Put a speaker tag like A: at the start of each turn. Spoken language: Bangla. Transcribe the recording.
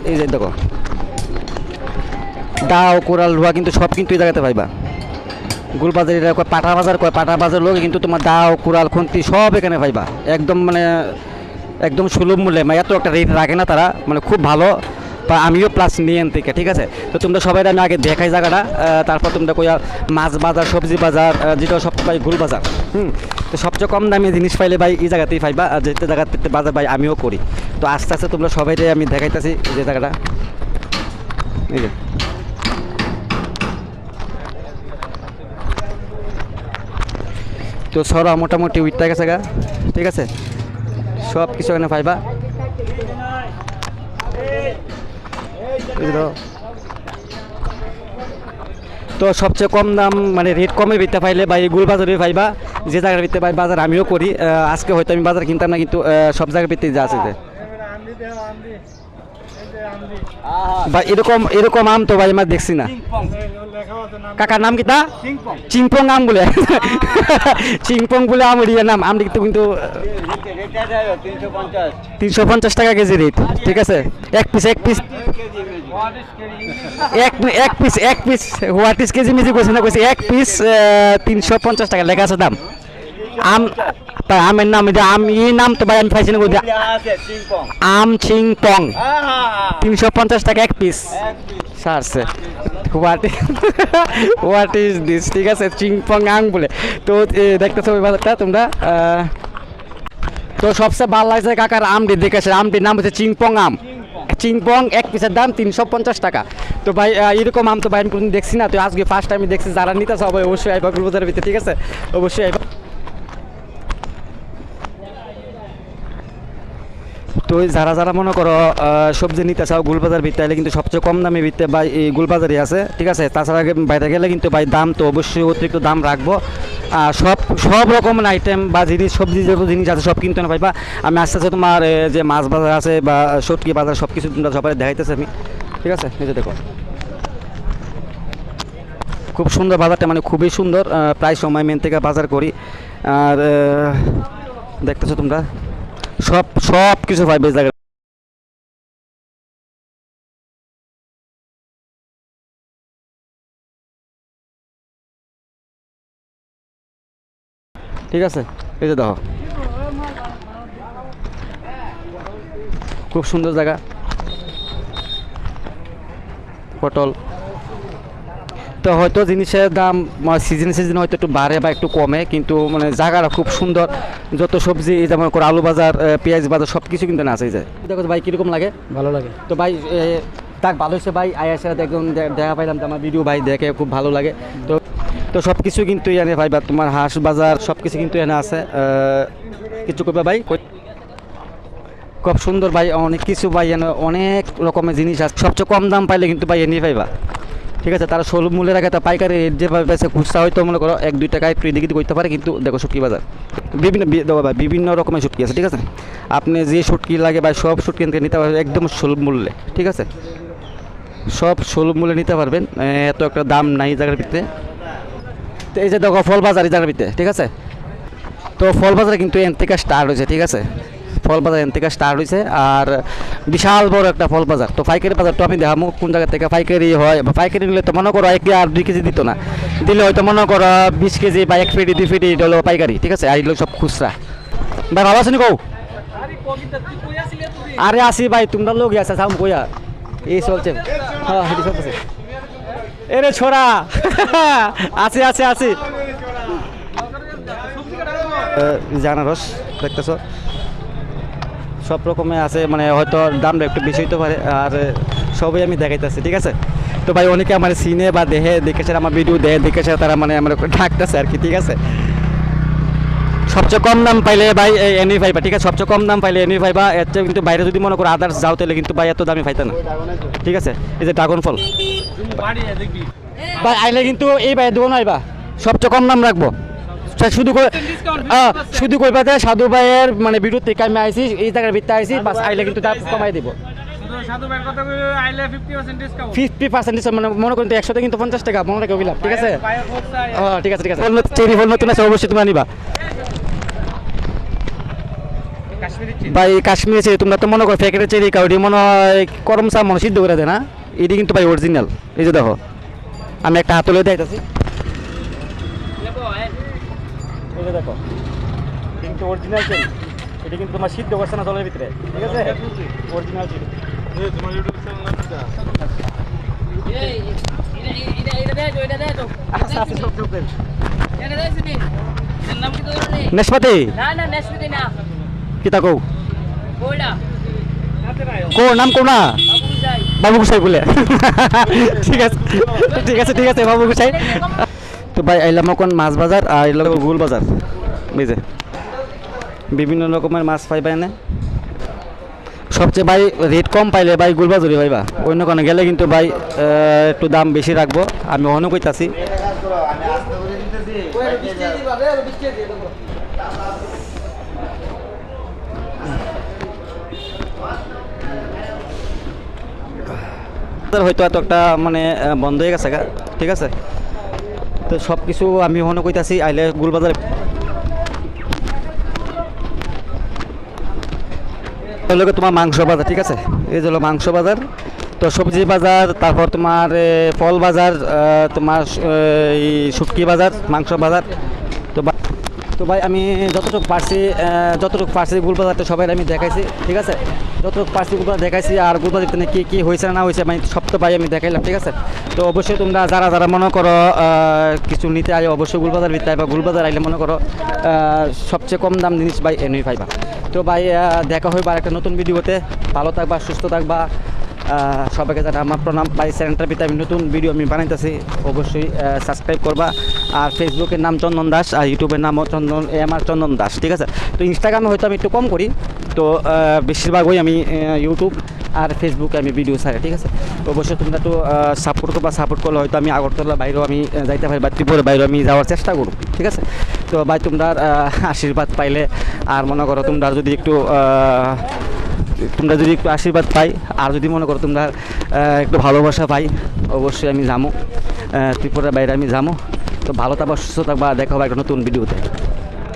A: এই যে দেখো দাও কোরাল রুয়া কিন্তু সব কিন্তু এই জায়গাতে পাইবা। গুলবাজার এটা কয় পাটা বাজার, কয় পাটা বাজার লোক কিন্তু তোমার দাও কোরাল খুন্তি সব এখানে পাইবা একদম মানে একদম সুলভ মূল্যে, মানে এত একটা রেট রাখে না তারা, মানে খুব ভালো। বা আমিও প্লাস নিয়ে থেকে, ঠিক আছে। তো তোমরা সবাই আমি আগে দেখাই জায়গাটা, তারপর তোমরা কইয়া মাছ বাজার সবজি বাজার যেটা সব ভাই গুলবাজার। তো সবচেয়ে কম দামে জিনিস পাইলে ভাই এই জায়গাতেই পাইবা, আর যেতে জায়গাতে বাজার ভাই আমিও করি। তো আস্তে আস্তে তোমরা সবাই আমি দেখাইতেছি যে জায়গাটা এই যে। তো সরা মোটামুটি উইটটা গেছে গা, ঠিক আছে, সব কিছু এখানে পাইবা। তো সবচেয়ে কম দাম মানে রেট কমে বিতে পাইলে বা এই গুলবাজারে পাইবা, যে জায়গার ভিত্তে পাই বাজার আমিও করি। আজকে হয়তো আমি বাজার কিনতাম না, কিন্তু সব জায়গার ভিত্তি যা আছে ভাই এরকম এরকম আম তো ভাই আমার দেখছি না। কাকার নাম কি তা? চিংপং আম বলে চিংপং বলে আম এরিয়ার নাম। আম কিন্তু 350 টাকা কেজি রেট, ঠিক আছে। এক piece what is KG Miji করছে না, কইছে এক পিস 350 টাকা লেখা আছে দাম। আম আমের নাম এটা আম এই নাম তো ভাই আমি পাইছি না, আম চিংপং 350 টাকা এক পিস সারছে। হোয়াট ইজ দিস, ঠিক আছে, চিংপং আম বলে। তো দেখতেছো ওই বাজারটা তোমরা। তো সবচেয়ে ভালো লাগছে কাকার আমটি দেখেছে, আমটির নাম হচ্ছে চিংপং আম। চিংপং এক পিসের দাম 350 টাকা। তো ভাই এরকম আম তো ভাই আমি কোনদিন দেখছি না, তো আজকে ফার্স্ট টাইম দেখছি। যারা নিতে সবাই অবশ্যই আইবা গুলবাজারের ভিতরে, ঠিক আছে, অবশ্যই আইবা। তো যারা যারা মনে করো সবজি নিতে চাও গুলবাজার ভিত্তি, তাহলে কিন্তু সবচেয়ে কম দামে ভিত্তি ভাই এই গুলবাজারই আছে, ঠিক আছে। তাছাড়া বাইরে গেলে কিন্তু ভাই দাম তো অবশ্যই অতিরিক্ত দাম রাখবো। সব রকমের আইটেম বা জিনিস সবজি যে জিনিস আছে সব কিনতে না পাইবা। আমি আস্তে আস্তে তোমার যে মাছ বাজার আছে বা সটকি বাজার সব কিছু তোমরা সবাই দেখাইতেছে আমি, ঠিক আছে। এই যে দেখো খুব সুন্দর বাজারটা, মানে খুবই সুন্দর। প্রায় সময় মেন থেকে বাজার করি, আর দেখতেছো তোমরা সব কিছু পাইবে জায়গা। ঠিক আছে, এই যে দেখো খুব সুন্দর জায়গা। পটল তো হয়তো জিনিসের দাম সিজন হয়তো একটু বাড়ে বা একটু কমে, কিন্তু মানে জায়গাটা খুব সুন্দর। যত সবজি এই যেমন করে আলু বাজার পেঁয়াজ বাজার সব কিছু কিন্তু না আছে যায়। দেখো ভাই কীরকম লাগে? ভালো লাগে। তো ভাই তাক ভালো হয়েছে ভাই, আয়াসের একদম দেখা পাইলাম তো আমার ভিডিও ভাই দেখে খুব ভালো লাগে। তো তো সব কিছু কিন্তু এনে ভাই বা তোমার হাঁস বাজার সব কিছু কিন্তু এনে আছে। কিছু করবে ভাই? খুব সুন্দর ভাই, অনেক কিছু ভাই এনে অনেক রকমের জিনিস আছে। সবচেয়ে কম দাম পাইলে কিন্তু ভাই এনে পাইবা, ঠিক আছে। তারা সুলভ মূল্যে রাখে, তা পাইকারি যেভাবে পেয়েছে খুচরা হয়তো মনে করো 1-2 টাকায় একটু এদিকে করতে পারে, কিন্তু দেখো শুটকি বাজার বিভিন্ন রকমের শুটকি আছে, ঠিক আছে। আপনি যে শুটকি লাগে ভাই সব শুটকি নিতে পারবেন একদম সুলভ মূল্যে, ঠিক আছে। সব সুলভ মূল্যে নিতে পারবেন, এত একটা দাম নাই জায়গার ভিতরে। তো এই যে দেখো ফল বাজার এই জায়গার ভিতরে, ঠিক আছে। তো ফল বাজার কিন্তু এন থেকে স্টার্ট হয়েছে, ঠিক আছে। ফল বাজার এন থেকে স্টার্ট হয়েছে, আর বিশাল বড় একটা ফল বাজার। তো পাইকারি বাজার তো আমি দেখাবো কোন জায়গা থেকে পাইকারি হয়, বা পাইকারি নিলে তো মনে করো 1 আর 2 কেজি দিত না, দিলে হয়তো মনে করো 20 কেজি বা 1 পেটি 2 পেটি এটা হলো পাইকারি, ঠিক আছে। আর এগুলো সব খুচরা। ভাই ভালো আছেন কৌ? আরে আসি ভাই, তোমরা লোক আছে সাম কইয়া এই চলছে। হ্যাঁ হেঁটে চলতেছে। এরে ছোড়া আছে আছে আছে জানারস দেখতেছ সব রকমের আছে, মানে হয়তো দামটা একটু বেশি হতে পারে, আর সবই আমি দেখাইতেছি, ঠিক আছে। তো ভাই অনেকে আমার সিনে বা দেখেছে আমার ভিডিও দেখেছে, তারা মানে আমার ডাকতেছে আর কি, ঠিক আছে। সবচেয়ে কম দাম পাইলে ভাই এনে পাইবা, ঠিক আছে। সবচেয়ে কম দাম পাইলে এনে পাইবা। এর চেয়ে কিন্তু বাইরে যদি মনে করো আদার্স যাও তাহলে কিন্তু ভাই এত দামি পাইতে না, ঠিক আছে। এই যে ড্রাগন ফল ভাই আইলে কিন্তু এই ভাই দোকান আইবা, সবচেয়ে কম দাম রাখবো। শুধু কইবা যে সাধু ভাইয়ের মানে ভিডিও থেকে আমি আইসি এই জায়গার ভিতরে আইসি, বাস আইলে কিন্তু দাম কমাই দিব। 50% মানে মনে করেন 100 কিন্তু 50 টাকা মনে রাখে ওগুলা, ঠিক আছে। ঠিক আছে ঠিক আছে। চেরি ফল নতুন আছে অবশ্যই তুমি আনিবা। ভাই কাশ্মীরি চেরি তোমরা তো মনে করো প্যাকেটের চেরি কাউডি মনে হয় করম চা মনে সিদ্ধ করে দেয় না, এটি কিন্তু ভাই অরিজিনাল। এই যে দেখো আমি একটা হাতলে দেখাইতেছি, এই যে দেখো কিন্তু অরিজিনাল চেরি, এটি কিন্তু তোমার সিদ্ধ করছে না জলের ভিতরে, ঠিক আছে অরিজিনাল চেরি। আচ্ছা আচ্ছা সব সব দেন। নেশপাতি কিতা কও কো নাম কো না বাবু গুসাই বলে ঠিক আছে ঠিক আছে ঠিক আছে বাবু গুসাই। তো ভাই আইলাম এখন মাছ বাজার আর এলাম গুল বাজার, বুঝে বিভিন্ন রকমের মাছ পাইবা এনে। সবচেয়ে ভাই রেট কম পাইলে ভাই গুল বাজারই পাইবা, অন্য কোনো গেলে কিন্তু ভাই একটু দাম বেশি রাখবো, আমি অন্য কইতাছি। হয়তো এত একটা মানে বন্ধ হয়ে গেছে, ঠিক আছে। তো সব কিছু আমি মনে কইতাছি আইলে গুলবাজার লোকে তোমার মাংস বাজার, ঠিক আছে এই যে হলো মাংস বাজার। তো সবজি বাজার, তারপর তোমার ফল বাজার, তোমার এই শুটকি বাজার, মাংস বাজার। তো ভাই আমি যতটুকু পারছি গুলবাজারটা সবাই আমি দেখাইছি, ঠিক আছে যতটুকু পারছি গুলবাজার দেখাইছি। আর গুলবাজার কী কী হয়েছে না হয়েছে মানে সব তো ভাই আমি দেখাইলাম, ঠিক আছে। তো অবশ্যই তোমরা যারা যারা মনে করো কিছু নিতে আয় অবশ্যই গুলবাজার নিতে আইবা, গুলবাজার আইলে মনে করো সবচেয়ে কম দাম জিনিস ভাই এনেই পাইবা। তো ভাই দেখা হইবা একটা নতুন ভিডিওতে, ভালো থাকবা সুস্থ থাকবা, সবাইকে জানা আমার প্রণাম। ভাই চ্যানেলটার ভিতরে আমি নতুন ভিডিও আমি বানাইতেছি, অবশ্যই সাবস্ক্রাইব করবা। আর ফেসবুকের নাম চন্দন দাস, আর ইউটিউবের নামও চন্দন দাস, ঠিক আছে। তো ইনস্টাগ্রামে হয়তো আমি একটু কম করি, তো বেশিরভাগই আমি ইউটিউব আর ফেসবুকে আমি ভিডিও ছাড়ি, ঠিক আছে। তো অবশ্যই তোমরা একটু সাপোর্ট করবা, সাপোর্ট করলে হয়তো আমি আগরতলার বাইরেও আমি যাইতে পারি বা ত্রিপুরার বাইরেও আমি যাওয়ার চেষ্টা করব, ঠিক আছে। তো ভাই তোমরা আশীর্বাদ পাইলে আর মনে করো তোমরা যদি একটু আশীর্বাদ পাই, আর যদি মনে করো তোমরা একটু ভালোবাসা পাই, অবশ্যই আমি যাবো ত্রিপুরার বাইরে আমি যাবো। তো ভালো থাকবা সুস্থ থাকবা, দেখা হবে একটা নতুন ভিডিওতে।